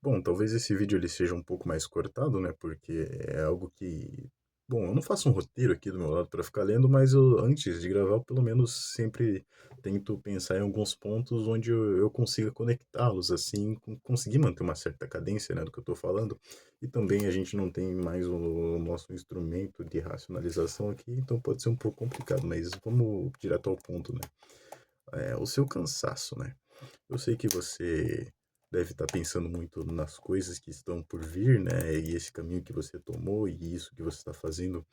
Bom, talvez esse vídeo ele seja um pouco mais cortado, né? Porque é algo que, bom, eu não faço um roteiro aqui do meu lado para ficar lendo, mas eu, antes de gravar, eu, pelo menos sempre tento pensar em alguns pontos onde eu consiga conectá-los, assim, conseguir manter uma certa cadência, né, do que eu estou falando. E também a gente não tem mais o nosso instrumento de racionalização aqui, então pode ser um pouco complicado, mas vamos direto ao ponto, né? O seu cansaço, né? Eu sei que você deve estar pensando muito nas coisas que estão por vir, né? E esse caminho que você tomou e isso que você está fazendo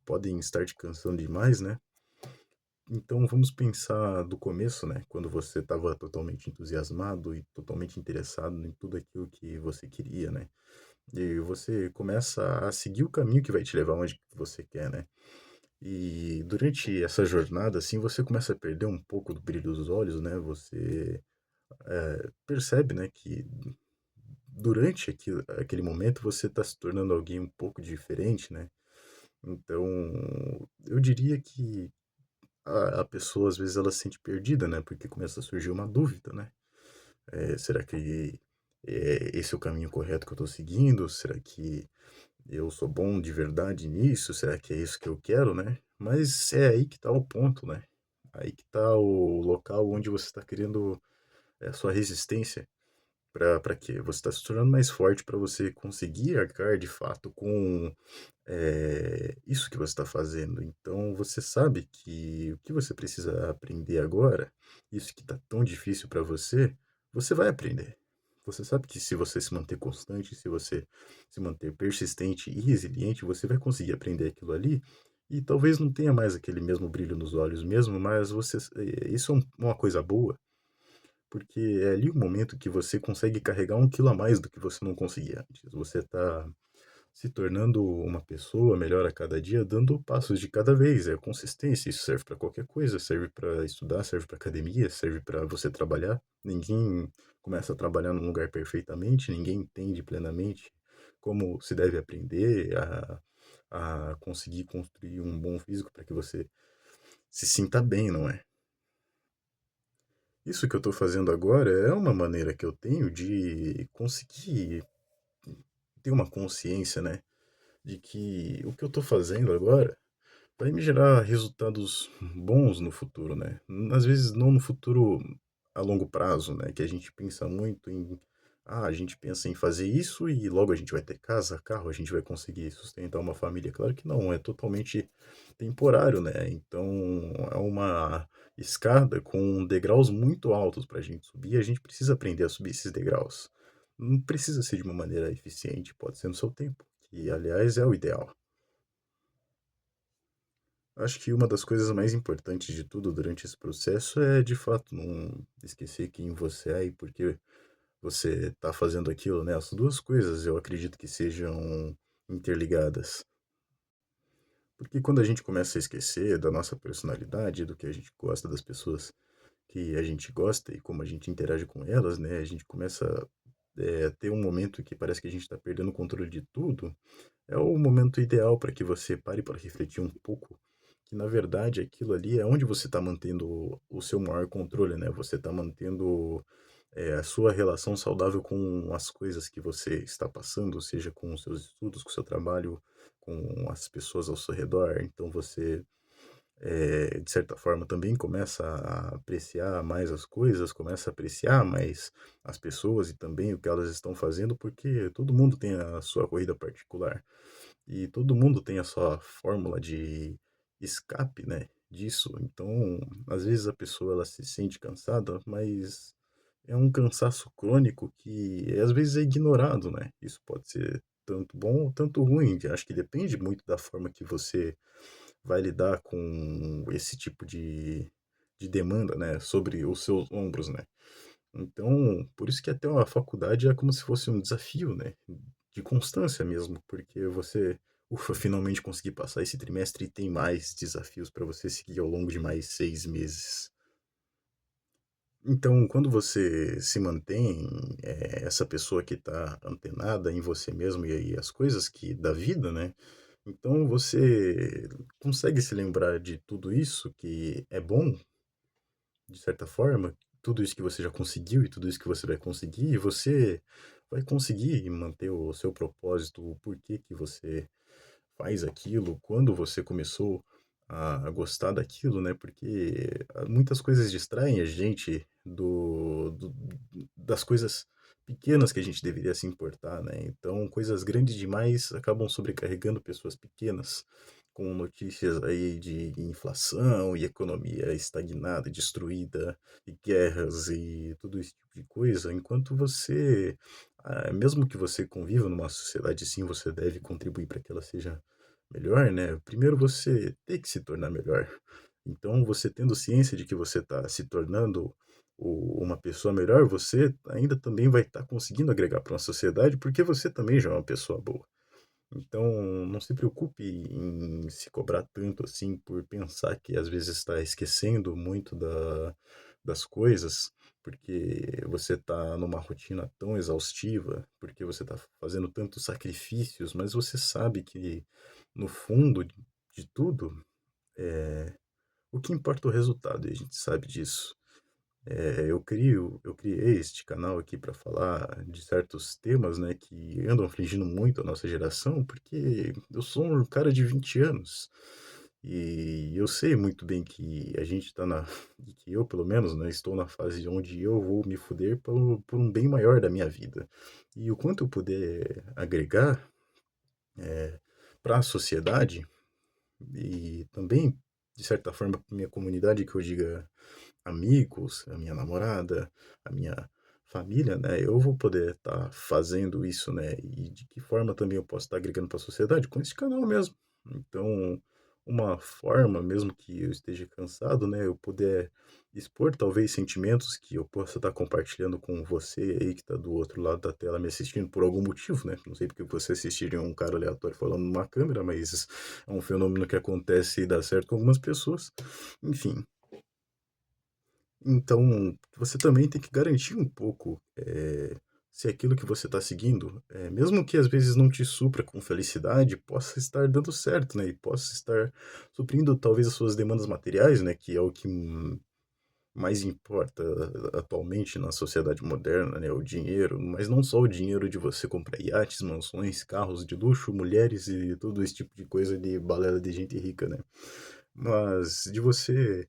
podem estar te cansando demais, né? Então vamos pensar do começo, né? Quando você estava totalmente entusiasmado e totalmente interessado em tudo aquilo que você queria, né? E você começa a seguir o caminho que vai te levar onde você quer, né? E durante essa jornada, assim, você começa a perder um pouco do brilho dos olhos, né? Você percebe, né, que durante aquele momento você está se tornando alguém um pouco diferente, né? Então, eu diria que a pessoa às vezes ela se sente perdida, né? Porque começa a surgir uma dúvida, né? Será que esse é o caminho correto que eu estou seguindo? Será que eu sou bom de verdade nisso? Será que é isso que eu quero, né? Mas é aí que está o ponto, né? Aí que está o local onde você está querendo a sua resistência. Para quê? Você está se tornando mais forte para você conseguir arcar de fato com isso que você está fazendo. Então você sabe que o que você precisa aprender agora, isso que está tão difícil para você, você vai aprender. Você sabe que se você se manter constante, se você se manter persistente e resiliente, você vai conseguir aprender aquilo ali. E talvez não tenha mais aquele mesmo brilho nos olhos mesmo, mas isso é uma coisa boa, porque é ali o momento que você consegue carregar 1 quilo a mais do que você não conseguia antes. Você está se tornando uma pessoa melhor a cada dia, dando passos de cada vez. É consistência. Isso serve para qualquer coisa. Serve para estudar, serve para academia, serve para você trabalhar. Ninguém começa a trabalhar num lugar perfeitamente, ninguém entende plenamente como se deve aprender a conseguir construir um bom físico para que você se sinta bem, não é? Isso que eu estou fazendo agora é uma maneira que eu tenho de conseguir ter uma consciência, né, de que o que eu estou fazendo agora vai me gerar resultados bons no futuro, né? Às vezes não no futuro a longo prazo, né? Que a gente pensa muito em, a gente pensa em fazer isso e logo a gente vai ter casa, carro, a gente vai conseguir sustentar uma família. Claro que não, é totalmente temporário, né? Então é uma escada com degraus muito altos para a gente subir, e a gente precisa aprender a subir esses degraus. Não precisa ser de uma maneira eficiente, pode ser no seu tempo, que aliás é o ideal. Acho que uma das coisas mais importantes de tudo durante esse processo é, de fato, não esquecer quem você é e por que você está fazendo aquilo, né? As duas coisas eu acredito que sejam interligadas. Porque quando a gente começa a esquecer da nossa personalidade, do que a gente gosta, das pessoas que a gente gosta e como a gente interage com elas, né? A gente começa a ter um momento que parece que a gente está perdendo o controle de tudo. É o momento ideal para que você pare para refletir um pouco que, na verdade, aquilo ali é onde você está mantendo o seu maior controle, né? Você está mantendo a sua relação saudável com as coisas que você está passando, seja com os seus estudos, com o seu trabalho, com as pessoas ao seu redor. Então você de certa forma, também começa a apreciar mais as coisas, começa a apreciar mais as pessoas e também o que elas estão fazendo, porque todo mundo tem a sua corrida particular e todo mundo tem a sua fórmula de escape, né, disso. Então, às vezes a pessoa ela se sente cansada, mas é um cansaço crônico que às vezes é ignorado, né? Isso pode ser tanto bom ou tanto ruim. Acho que depende muito da forma que você vai lidar com esse tipo de demanda, né, sobre os seus ombros, né. Então, por isso que até uma faculdade é como se fosse um desafio, né, de constância mesmo, porque você, ufa, finalmente consegui passar esse trimestre e tem mais desafios para você seguir ao longo de mais 6 meses. Então, quando você se mantém, essa pessoa que está antenada em você mesmo e aí as coisas que da vida, né, então você consegue se lembrar de tudo isso que é bom, de certa forma, tudo isso que você já conseguiu e tudo isso que você vai conseguir, e você vai conseguir manter o seu propósito, o porquê que você faz aquilo, quando você começou a gostar daquilo, né? Porque muitas coisas distraem a gente das coisas pequenas que a gente deveria se importar, né? Então, coisas grandes demais acabam sobrecarregando pessoas pequenas, com notícias aí de inflação e economia estagnada, destruída, e guerras e tudo esse tipo de coisa, enquanto você, mesmo que você conviva numa sociedade assim, você deve contribuir para que ela seja melhor, né? Primeiro você tem que se tornar melhor. Então, você tendo ciência de que você está se tornando uma pessoa melhor, você ainda também vai estar conseguindo agregar para uma sociedade, porque você também já é uma pessoa boa. Então, não se preocupe em se cobrar tanto assim por pensar que às vezes está esquecendo muito das coisas, porque você está numa rotina tão exaustiva, porque você está fazendo tantos sacrifícios, mas você sabe que no fundo de tudo, o que importa é o resultado, e a gente sabe disso. Eu criei este canal aqui para falar de certos temas, né, que andam afligindo muito a nossa geração, porque eu sou um cara de 20 anos e eu sei muito bem que a gente está que eu, pelo menos, né, estou na fase onde eu vou me fuder por um bem maior da minha vida. E o quanto eu puder agregar para a sociedade e também, de certa forma, para minha comunidade, que eu diga amigos, a minha namorada, a minha família, né, eu vou poder estar fazendo isso, né, e de que forma também eu posso estar agregando para a sociedade com esse canal mesmo. Então, uma forma, mesmo que eu esteja cansado, né, eu puder expor talvez sentimentos que eu possa estar compartilhando com você aí que está do outro lado da tela me assistindo por algum motivo, né? Não sei porque você assistiria um cara aleatório falando numa câmera, mas é um fenômeno que acontece e dá certo com algumas pessoas. Enfim, então, você também tem que garantir um pouco, se aquilo que você está seguindo, mesmo que às vezes não te supra com felicidade, possa estar dando certo, né? E possa estar suprindo talvez as suas demandas materiais, né? Que é o que mais importa atualmente na sociedade moderna, né? O dinheiro, mas não só o dinheiro de você comprar iates, mansões, carros de luxo, mulheres e todo esse tipo de coisa de balela de gente rica, né? Mas de você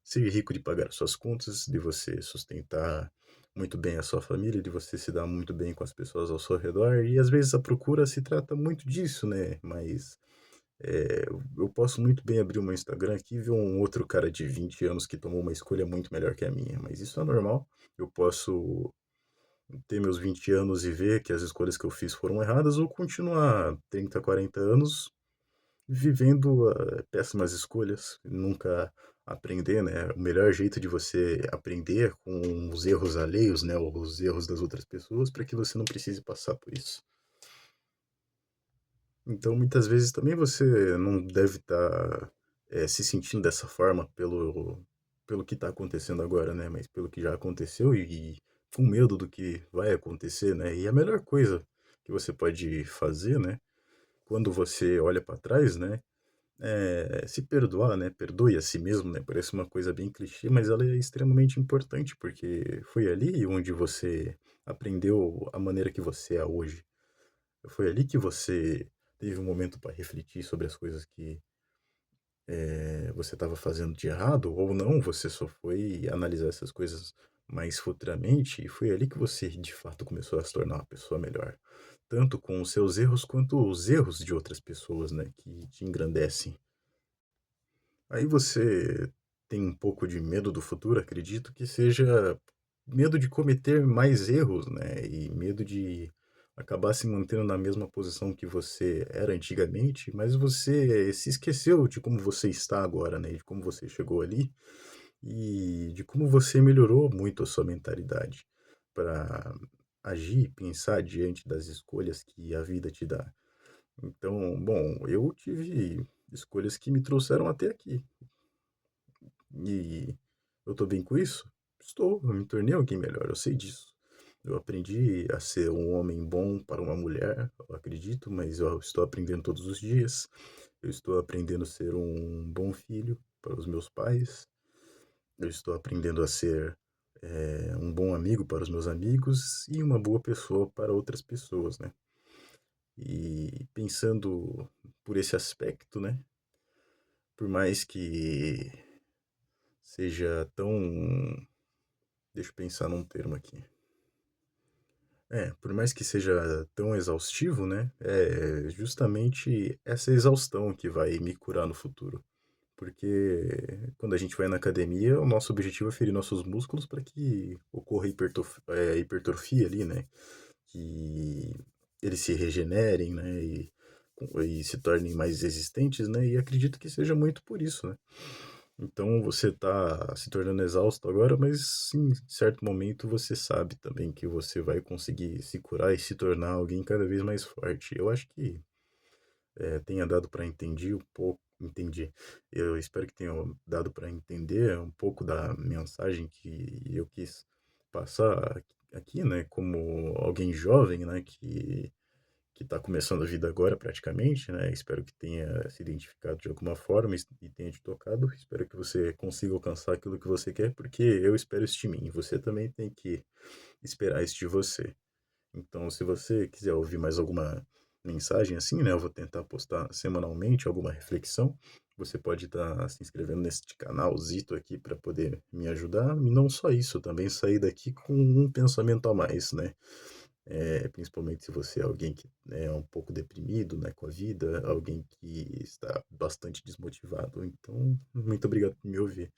ser rico de pagar suas contas, de você sustentar muito bem a sua família, de você se dar muito bem com as pessoas ao seu redor, e às vezes a procura se trata muito disso, né? Mas eu posso muito bem abrir o meu Instagram aqui e ver um outro cara de 20 anos que tomou uma escolha muito melhor que a minha, mas isso é normal. Eu posso ter meus 20 anos e ver que as escolhas que eu fiz foram erradas, ou continuar 30, 40 anos vivendo péssimas escolhas, nunca aprender, né? O melhor jeito de você aprender é com os erros alheios, né? Os erros das outras pessoas, para que você não precise passar por isso. Então, muitas vezes também você não deve estar se sentindo dessa forma pelo que está acontecendo agora, né? Mas pelo que já aconteceu e com medo do que vai acontecer, né? E a melhor coisa que você pode fazer, né? Quando você olha para trás, né? Se perdoar, né? Perdoe a si mesmo, né? Parece uma coisa bem clichê, mas ela é extremamente importante, porque foi ali onde você aprendeu a maneira que você é hoje. Foi ali que você teve um momento para refletir sobre as coisas que você estava fazendo de errado, ou não, você só foi analisar essas coisas mais futuramente, e foi ali que você de fato começou a se tornar uma pessoa melhor. Tanto com os seus erros quanto os erros de outras pessoas, né? Que te engrandecem. Aí você tem um pouco de medo do futuro, acredito que seja medo de cometer mais erros, né? E medo de acabar se mantendo na mesma posição que você era antigamente, mas você se esqueceu de como você está agora, né? De como você chegou ali e de como você melhorou muito a sua mentalidade para agir e pensar diante das escolhas que a vida te dá. Então, bom, eu tive escolhas que me trouxeram até aqui. E eu tô bem com isso? Estou, eu me tornei alguém melhor, eu sei disso. Eu aprendi a ser um homem bom para uma mulher, eu acredito, mas eu estou aprendendo todos os dias. Eu estou aprendendo a ser um bom filho para os meus pais. Eu estou aprendendo a ser um bom amigo para os meus amigos e uma boa pessoa para outras pessoas, né? E pensando por esse aspecto, né? Por mais que seja tão. Deixa eu pensar num termo aqui. Por mais que seja tão exaustivo, né? É justamente essa exaustão que vai me curar no futuro. Porque quando a gente vai na academia, o nosso objetivo é ferir nossos músculos para que ocorra hipertrofia ali, né? Que eles se regenerem, né? E se tornem mais resistentes, né? E acredito que seja muito por isso, né? Então você está se tornando exausto agora, mas em certo momento você sabe também que você vai conseguir se curar e se tornar alguém cada vez mais forte. Eu acho que tenha dado para entender um pouco, entendi. Eu espero que tenha dado para entender um pouco da mensagem que eu quis passar aqui, né, como alguém jovem, né, que está começando a vida agora praticamente, né? Espero que tenha se identificado de alguma forma e tenha te tocado. Espero que você consiga alcançar aquilo que você quer, porque eu espero isso de mim. Você também tem que esperar isso de você. Então, se você quiser ouvir mais alguma mensagem assim, né? Eu vou tentar postar semanalmente alguma reflexão. Você pode estar se inscrevendo nesse canalzito aqui para poder me ajudar. E não só isso, também sair daqui com um pensamento a mais, né? Principalmente se você é alguém que né, é um pouco deprimido, né, com a vida, alguém que está bastante desmotivado. Então, muito obrigado por me ouvir.